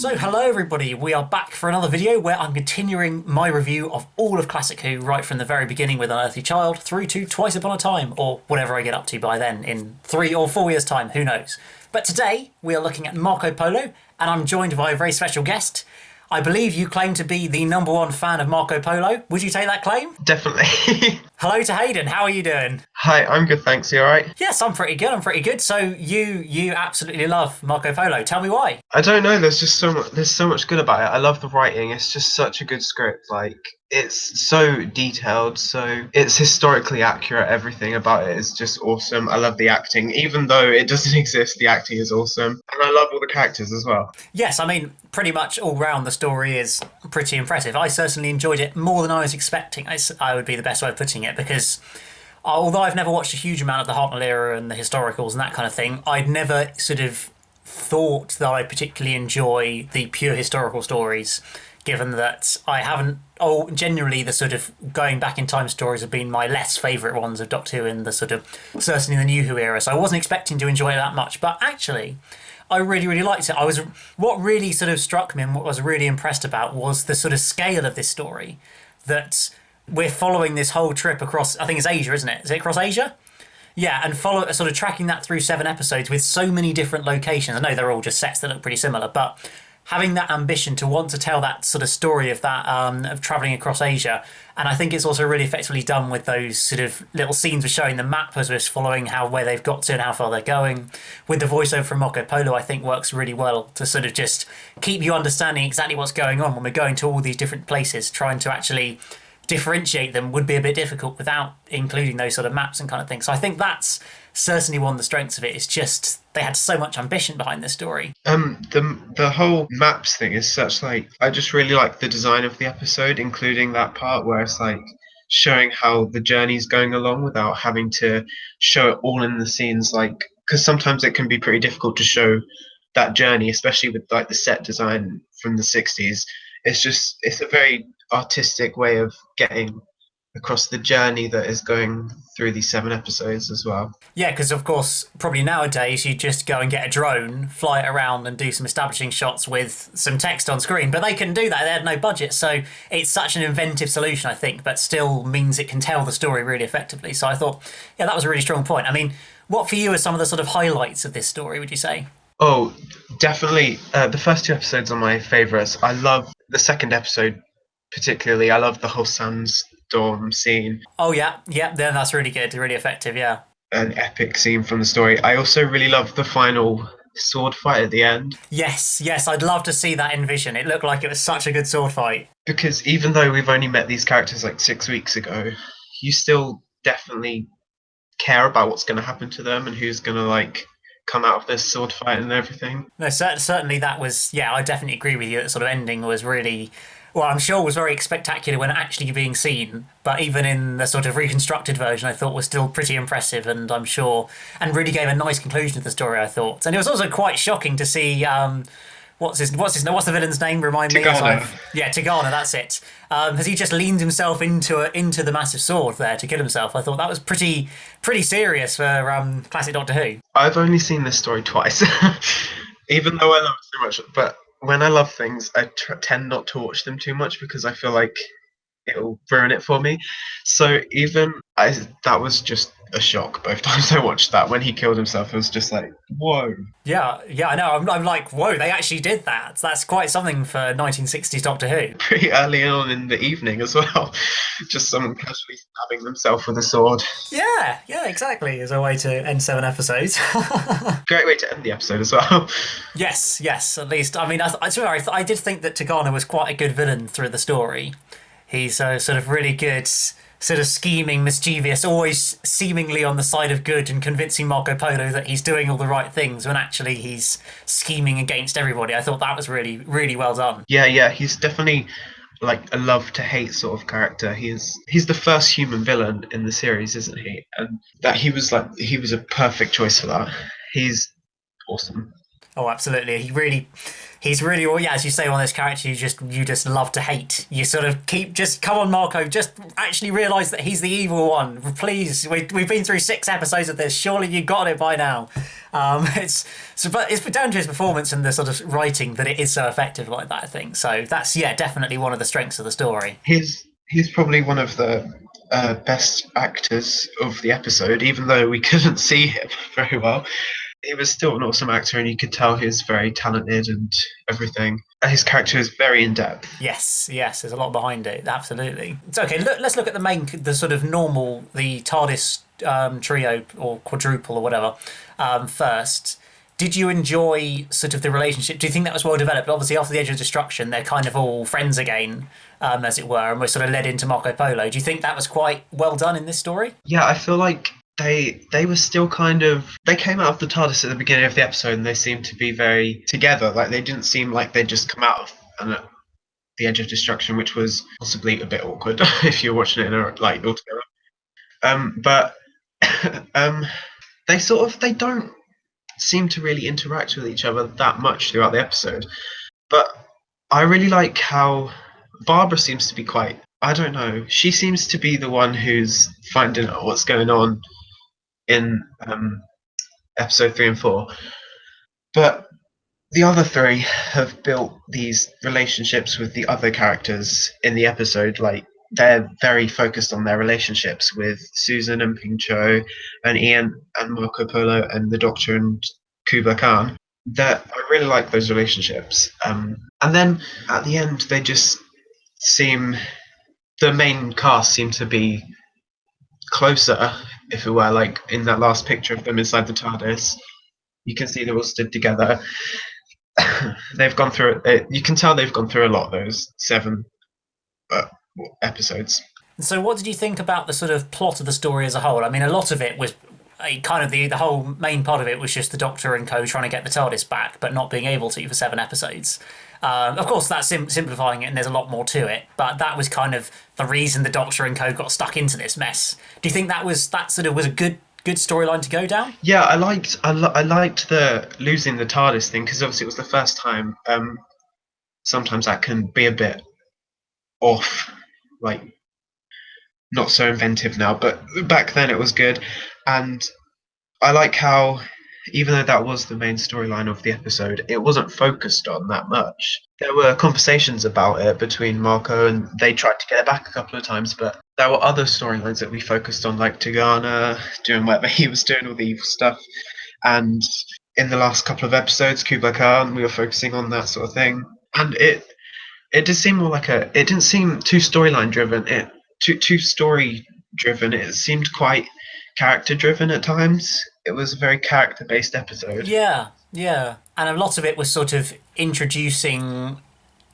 So hello everybody, we are back for another video where I'm continuing my review of all of Classic Who right from the very beginning with Unearthly Child through to Twice Upon a Time, or whatever I get up to by then in 3 or 4 years time, who knows. But today we are looking at Marco Polo and I'm joined by a very special guest. I believe you claim to be the #1 fan of Marco Polo. Would you take that claim? Definitely. Hello to Hayden, how are you doing? Hi, I'm good, thanks. You alright? Yes, I'm pretty good. So you absolutely love Marco Polo. Tell me why. I don't know, there's so much good about it. I love the writing. It's just such a good script. Like, it's so detailed, so it's historically accurate. Everything about it is just awesome. I love the acting. Even though it doesn't exist, the acting is awesome. And I love all the characters as well. Yes, I mean, pretty much all round the story is pretty impressive. I certainly enjoyed it more than I was expecting, I would be the best way of putting it, because although I've never watched a huge amount of the Hartnell era and the historicals and that kind of thing, I'd never sort of thought that I particularly enjoy the pure historical stories, given that I haven't. Oh, generally, the sort of going back in time stories have been my less favourite ones of Doctor Who in the sort of certainly the New Who era. So I wasn't expecting to enjoy it that much, but actually, I really liked it. What really sort of struck me and what I was really impressed about was the sort of scale of this story. That we're following this whole trip across. I think it's Asia, isn't it? Is it across Asia? Yeah, and follow sort of tracking that through 7 episodes with so many different locations. I know they're all just sets that look pretty similar, but having that ambition to want to tell that sort of story of that of traveling across Asia, and I think it's also really effectively done with those sort of little scenes of showing the map as we're following where they've got to and how far they're going. With the voiceover from Marco Polo, I think works really well to sort of just keep you understanding exactly what's going on when we're going to all these different places, trying to actually differentiate them would be a bit difficult without including those sort of maps and kind of things. So I think that's certainly one of the strengths of it. It's just they had so much ambition behind this story. The whole maps thing is such, like, I just really like the design of the episode, including that part where it's like showing how the journey's going along without having to show it all in the scenes, like, because sometimes it can be pretty difficult to show that journey, especially with like the set design from the 60s. It's a very artistic way of getting across the journey that is going through these 7 episodes as well. Yeah, because of course, probably nowadays you just go and get a drone, fly it around, and do some establishing shots with some text on screen. But they can do that; they had no budget, so it's such an inventive solution, I think, but still means it can tell the story really effectively. So I thought, yeah, that was a really strong point. I mean, what for you are some of the sort of highlights of this story? Would you say? Oh, definitely. The first 2 episodes are my favourites. I love the second episode particularly. I love the whole sandstorm scene. Oh yeah, then that's really good, really effective. Yeah. An epic scene from the story. I also really love the final sword fight at the end, Yes, I'd love to see that in Vision. It looked like it was such a good sword fight. because even though we've only met these characters like 6 weeks ago, you still definitely care about what's going to happen to them and who's going to like come out of this sword fight and everything. No, certainly that was, yeah, I definitely agree with you. That sort of ending was really, well, I'm sure was very spectacular when actually being seen, but even in the sort of reconstructed version, I thought was still pretty impressive, and I'm sure, and really gave a nice conclusion to the story, I thought. And it was also quite shocking to see, what's the villain's name? Remind me. Tigana. Yeah, Tigana, that's it. Has he just leaned himself into the massive sword there to kill himself? I thought that was pretty serious for classic Doctor Who. I've only seen this story twice, even though I love it so much. But when I love things, I tend not to watch them too much because I feel like it'll ruin it for me. So that was just a shock both times I watched that. When he killed himself, it was just like, whoa. Yeah, I know. I'm like, whoa, they actually did that. That's quite something for 1960s Doctor Who. Pretty early on in the evening as well. Just someone casually stabbing themselves with a sword. Yeah, exactly. As a way to end 7 episodes. Great way to end the episode as well. Yes. At least, I mean, I did think that Tagana was quite a good villain through the story. He's sort of really good, sort of scheming, mischievous, always seemingly on the side of good and convincing Marco Polo that he's doing all the right things when actually he's scheming against everybody. I thought that was really well done. Yeah, he's definitely like a love to hate sort of character. He's the first human villain in the series, isn't he? And that he was a perfect choice for that. He's awesome. Oh, absolutely. He's really, well, yeah, as you say, one of those characters you just love to hate. You sort of just come on, Marco, just actually realise that he's the evil one. Please, we've been through 6 episodes of this. Surely you got it by now. But it's down to his performance and the sort of writing that it is so effective like that, I think. So that's, yeah, definitely one of the strengths of the story. He's probably one of the best actors of the episode, even though we couldn't see him very well. He was still an awesome actor, and you could tell he's very talented and everything. His character is very in depth. Yes, yes, there's a lot behind it. Absolutely. So okay, let's look at the sort of normal, the TARDIS trio or quadruple or whatever first. Did you enjoy sort of the relationship? Do you think that was well developed? Obviously, after the Edge of Destruction, they're kind of all friends again, as it were, and we're sort of led into Marco Polo. Do you think that was quite well done in this story? Yeah, I feel like they were still kind of, they came out of the TARDIS at the beginning of the episode, and they seemed to be very together. Like they didn't seem like they'd just come out of the Edge of Destruction, which was possibly a bit awkward if you're watching it in like all together. But they don't seem to really interact with each other that much throughout the episode. But I really like how Barbara seems to be quite, I don't know, she seems to be the one who's finding out what's going on in episode 3 and 4. But the other three have built these relationships with the other characters in the episode. Like they're very focused on their relationships with Susan and Ping Cho and Ian and Marco Polo and the Doctor and Kublai Khan. That I really like those relationships. And then at the end, they just seem, the main cast seem to be closer, if it were, like in that last picture of them inside the TARDIS. You can see they're all stood together. They've gone through it. You can tell they've gone through a lot, those 7 episodes. So, what did you think about the sort of plot of the story as a whole? I mean, a lot of it was kind of the whole main part of it was just the Doctor and co trying to get the TARDIS back, but not being able to for 7 episodes. Of course, that's simplifying it, and there's a lot more to it. But that was kind of the reason the Doctor and co got stuck into this mess. Do you think that sort of was a good storyline to go down? Yeah, I liked the losing the TARDIS thing, because obviously it was the first time. Sometimes that can be a bit off, like not so inventive now, but back then it was good. And I like how, even though that was the main storyline of the episode, it wasn't focused on that much. There were conversations about it between Marco, and they tried to get it back a couple of times, but there were other storylines that we focused on, like Tagana doing whatever he was doing, all the evil stuff. And in the last couple of episodes, Kublai Khan, we were focusing on that sort of thing. And it did seem more like it didn't seem too storyline driven. Too story driven. It seemed quite character driven at times. It was a very character based episode. Yeah, yeah. And a lot of it was sort of introducing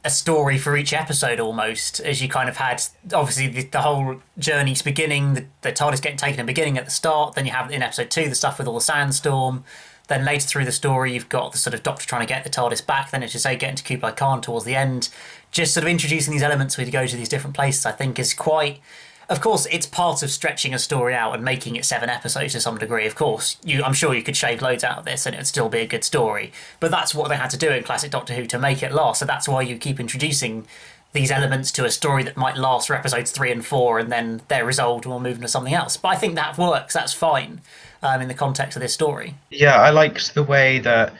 a story for each episode almost, as you kind of had obviously the whole journey's beginning, the TARDIS getting taken and beginning at the start, then you have in episode 2 the stuff with all the sandstorm, then later through the story you've got the sort of Doctor trying to get the TARDIS back, then as you say getting to Kublai Khan towards the end. Just sort of introducing these elements where you go to these different places, I think is quite, of course, it's part of stretching a story out and making it 7 episodes to some degree. Of course, I'm sure you could shave loads out of this and it'd still be a good story. But that's what they had to do in classic Doctor Who to make it last. So that's why you keep introducing these elements to a story that might last for episodes 3 and 4, and then they're resolved and we'll move into something else. But I think that works. That's fine in the context of this story. Yeah, I liked the way that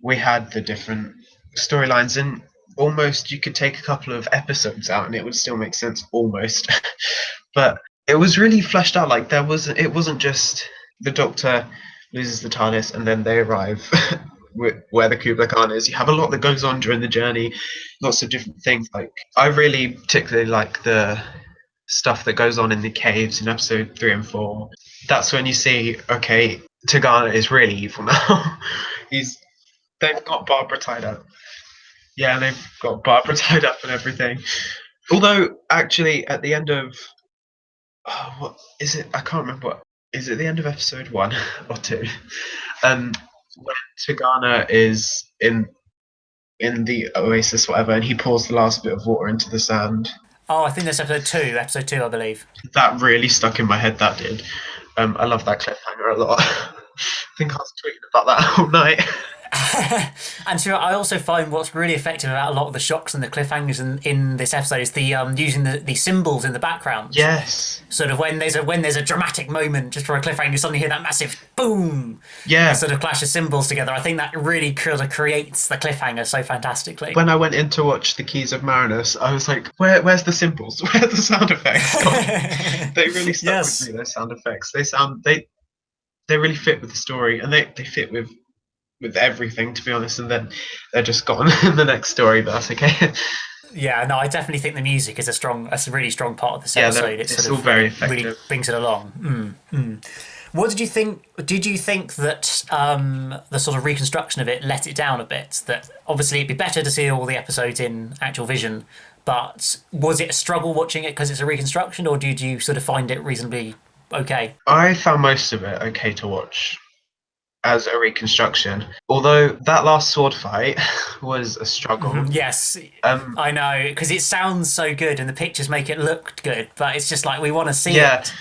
we had the different storylines, and almost you could take a couple of episodes out and it would still make sense almost. But it was really fleshed out. Like it wasn't just the Doctor loses the TARDIS and then they arrive where the Kublai Khan is. You have a lot that goes on during the journey, lots of different things. Like I really particularly like the stuff that goes on in the caves in episode 3 and 4. That's when you see, okay, Tagana is really evil now. They've got Barbara tied up. Yeah, they've got Barbara tied up and everything. Although, actually, at the end of what is it? I can't remember. What is it? The end of episode 1 or 2? When Tagana is in the oasis, whatever, and he pours the last bit of water into the sand. Oh, I think that's episode 2, I believe. That really stuck in my head. That did. I love that cliffhanger a lot. I think I was tweeting about that all night. And so I also find what's really effective about a lot of the shocks and the cliffhangers in this episode is the using the symbols in the background. Yes. Sort of when there's a dramatic moment just for a cliffhanger, you suddenly hear that massive boom, the Yeah. sort of clash of symbols together. I think that really sort of creates the cliffhanger so fantastically. When I went in to watch The Keys of Marinus, I was like, where's the symbols? Where are the sound effects? They really stuck with Yes. me, those sound effects. They really fit with the story, and they fit with everything, to be honest, and then they're just gone in the next story, but that's okay. Yeah, no, I definitely think the music is a really strong part of this Yeah, episode. It sort it's all of very really effective. brings it along. What did you think? Did you think that the sort of reconstruction of it let it down a bit? That obviously it'd be better to see all the episodes in actual vision, but was it a struggle watching it because it's a reconstruction, or did you sort of find it reasonably okay? I found most of it okay to watch as a reconstruction, although that last sword fight was a struggle. Yes, Um, I know, because it sounds so good and the pictures make it look good, but it's just like we want to see yeah, it.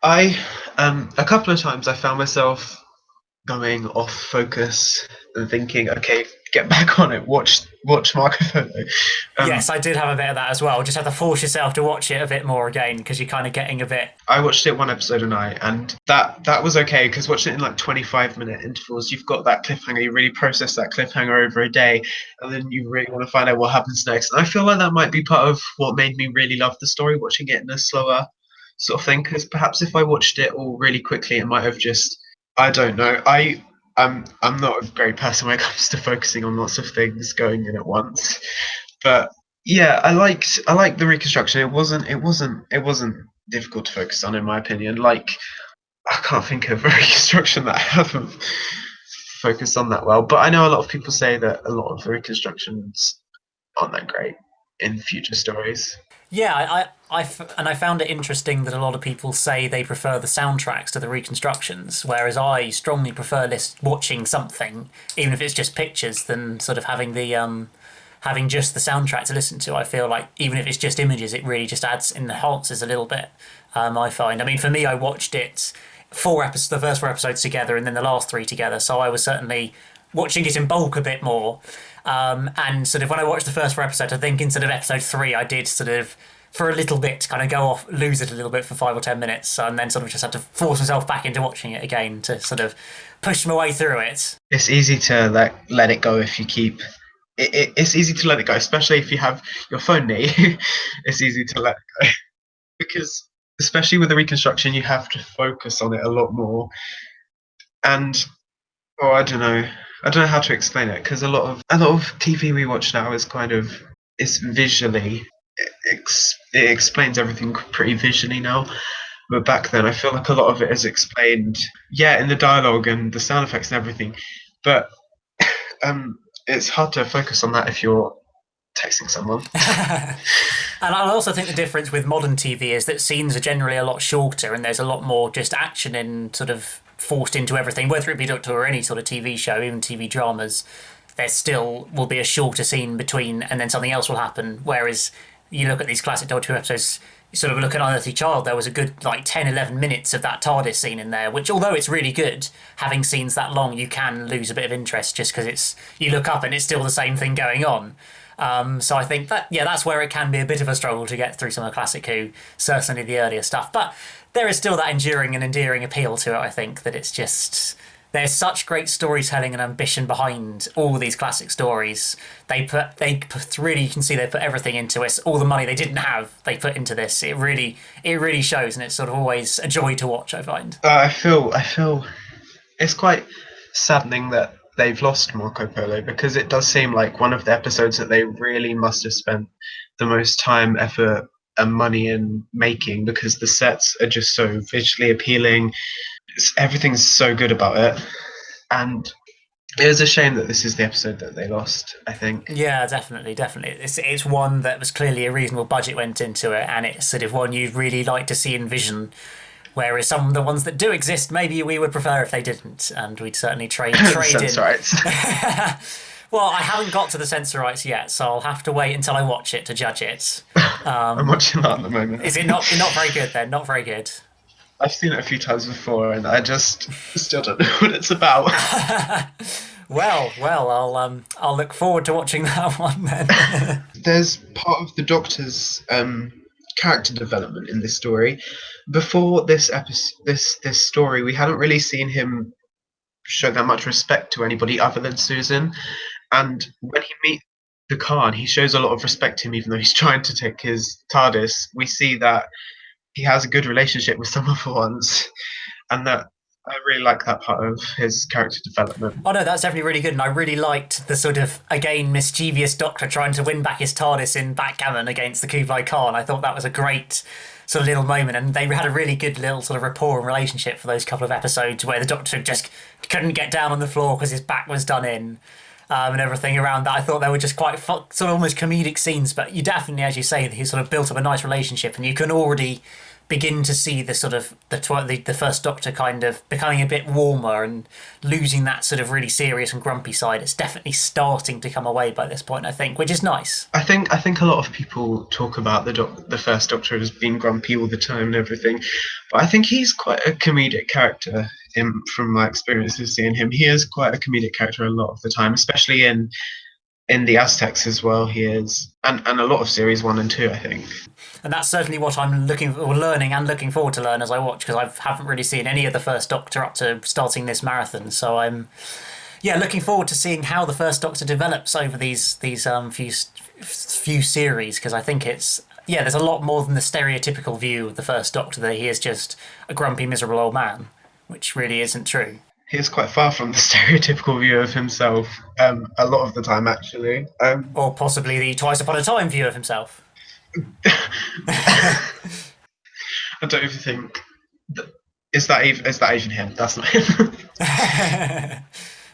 I a couple of times I found myself going off focus and thinking, okay, get back on it, watch Marco Polo. Yes, I did have a bit of that as well. Just have to force yourself to watch it a bit more again because you're kind of getting a bit. I watched it one episode a night, and that was okay because watching it in like 25-minute intervals, you've got that cliffhanger. You really process that cliffhanger over a day, and then you really want to find out what happens next. And I feel like that might be part of what made me really love the story, watching it in a slower sort of thing. Because perhaps if I watched it all really quickly, it might have just, I don't know. I'm not a great person when it comes to focusing on lots of things going in at once, but yeah, I liked the reconstruction. It wasn't difficult to focus on, in my opinion. Like, I can't think of a reconstruction that I haven't focused on that well. But I know a lot of people say that a lot of the reconstructions aren't that great in future stories. Yeah, and I found it interesting that a lot of people say they prefer the soundtracks to the reconstructions, whereas I strongly prefer watching something, even if it's just pictures, than sort of having just the soundtrack to listen to. I feel like even if it's just images, it really just enhances a little bit. I find. I mean, for me, I watched it the first 4 episodes together, and then the last three together. So I was certainly watching it in bulk a bit more. And sort of when I watched the first 4 episodes, I think instead of episode three, I did sort of for a little bit kind of go off, lose it a little bit for 5 or 10 minutes, and then sort of just had to force myself back into watching it again to sort of push my way through it. It's easy to let it go if you keep. It's easy to let it go, especially if you have your phone near you. It's easy to let it go because, especially with the reconstruction, you have to focus on it a lot more. And oh, I don't know how to explain it because a lot of TV we watch now is kind of it's visually it explains everything pretty visually now. But back then, I feel like a lot of it is explained, yeah, in the dialogue and the sound effects and everything. But it's hard to focus on that if you're texting someone. And I also think the difference with modern TV is that scenes are generally a lot shorter and there's a lot more just action and sort of forced into everything, whether it be Doctor Who or any sort of TV show, even TV dramas. There still will be a shorter scene between and then something else will happen. Whereas you look at these classic Doctor Who episodes, you sort of look at Unearthly Child, there was a good like 10, 11 minutes of that TARDIS scene in there, which although it's really good, having scenes that long, you can lose a bit of interest just because you look up and it's still the same thing going on. So I think that's where it can be a bit of a struggle to get through some of classic Who, certainly the earlier stuff. But there is still that enduring and endearing appeal to it. I think that it's just there's such great storytelling and ambition behind all these classic stories. Really you can see they put everything into it. All the money they didn't have, they put into this. It really shows, and it's sort of always a joy to watch, I find. I feel it's quite saddening that they've lost Marco Polo because it does seem like one of the episodes that they really must have spent the most time, effort, and money in making because the sets are just so visually appealing. Everything's so good about it, and it was a shame that this is the episode that they lost, I think. Yeah, definitely. It's one that was clearly a reasonable budget went into it, and it's sort of one you'd really like to see in vision. Whereas some of the ones that do exist, maybe we would prefer if they didn't, and we'd certainly trade in. Rights. Well, I haven't got to the censor rights yet, so I'll have to wait until I watch it to judge it. I'm watching that at the moment. Is it not very good then? Not very good. I've seen it a few times before, and I just still don't know what it's about. I'll look forward to watching that one then. There's part of the Doctor's character development in this story. Before this episode, this story, we hadn't really seen him show that much respect to anybody other than Susan. And when he meets Picard, he shows a lot of respect to him, even though he's trying to take his TARDIS. We see that he has a good relationship with someone for once, and that I really like that part of his character development. Oh no, that's definitely really good, and I really liked the sort of, again, mischievous Doctor trying to win back his TARDIS in backgammon against the Kublai Khan. I thought that was a great sort of little moment, and they had a really good little sort of rapport and relationship for those couple of episodes where the Doctor just couldn't get down on the floor because his back was done in. And everything around that. I thought they were just quite sort of almost comedic scenes, but you definitely, as you say, he sort of built up a nice relationship, and you can already begin to see the sort of the first Doctor kind of becoming a bit warmer and losing that sort of really serious and grumpy side. It's definitely starting to come away by this point, I think, which is nice. I think a lot of people talk about the first Doctor as being grumpy all the time and everything, but I think he's quite a comedic character. From my experiences seeing him, he is quite a comedic character a lot of the time, especially in the Aztecs as well. He is, and a lot of series 1 and 2, I think. And that's certainly what I'm learning and looking forward to learn as I watch, because I haven't really seen any of the first Doctor up to starting this marathon. So I'm, looking forward to seeing how the first Doctor develops over these few series, because I think it's there's a lot more than the stereotypical view of the first Doctor that he is just a grumpy, miserable old man, which really isn't true. He is quite far from the stereotypical view of himself, a lot of the time, actually. Or possibly the Twice Upon a Time view of himself. I don't even think is that even him? That's not him.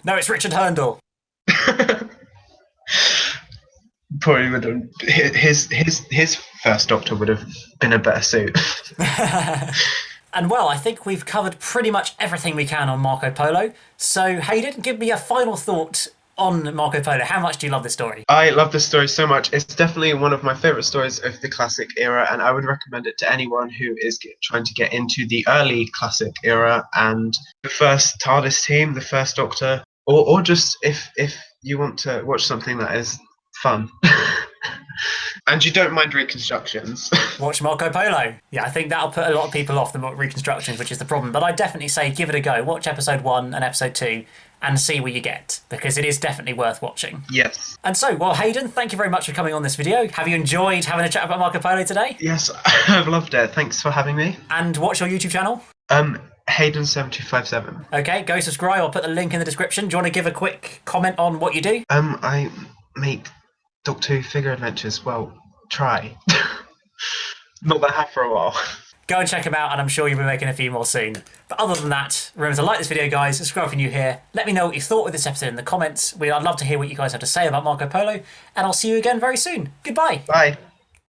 No, it's Richard Herndl. Probably would have his first Doctor would have been a better suit. And well, I think we've covered pretty much everything we can on Marco Polo. So Hayden, give me a final thought on Marco Polo. How much do you love this story? I love this story so much. It's definitely one of my favourite stories of the classic era, and I would recommend it to anyone who is trying to get into the early classic era and the first TARDIS team, the first Doctor, or just if you want to watch something that is fun. And you don't mind reconstructions. Watch Marco Polo. Yeah, I think that'll put a lot of people off the reconstructions, which is the problem. But I definitely say give it a go. Watch episode 1 and episode 2 and see what you get, because it is definitely worth watching. Yes. And so, well, Hayden, thank you very much for coming on this video. Have you enjoyed having a chat about Marco Polo today? Yes, I've loved it. Thanks for having me. And what's your YouTube channel? Hayden7257. Okay, go subscribe. I'll put the link in the description. Do you want to give a quick comment on what you do? I make Doctor Who figure adventures. Well, try. Not that I have for a while. Go and check them out, and I'm sure you'll be making a few more soon. But other than that, remember to like this video, guys, subscribe if you're new here. Let me know what you thought of this episode in the comments. I'd love to hear what you guys have to say about Marco Polo, and I'll see you again very soon. Goodbye. Bye.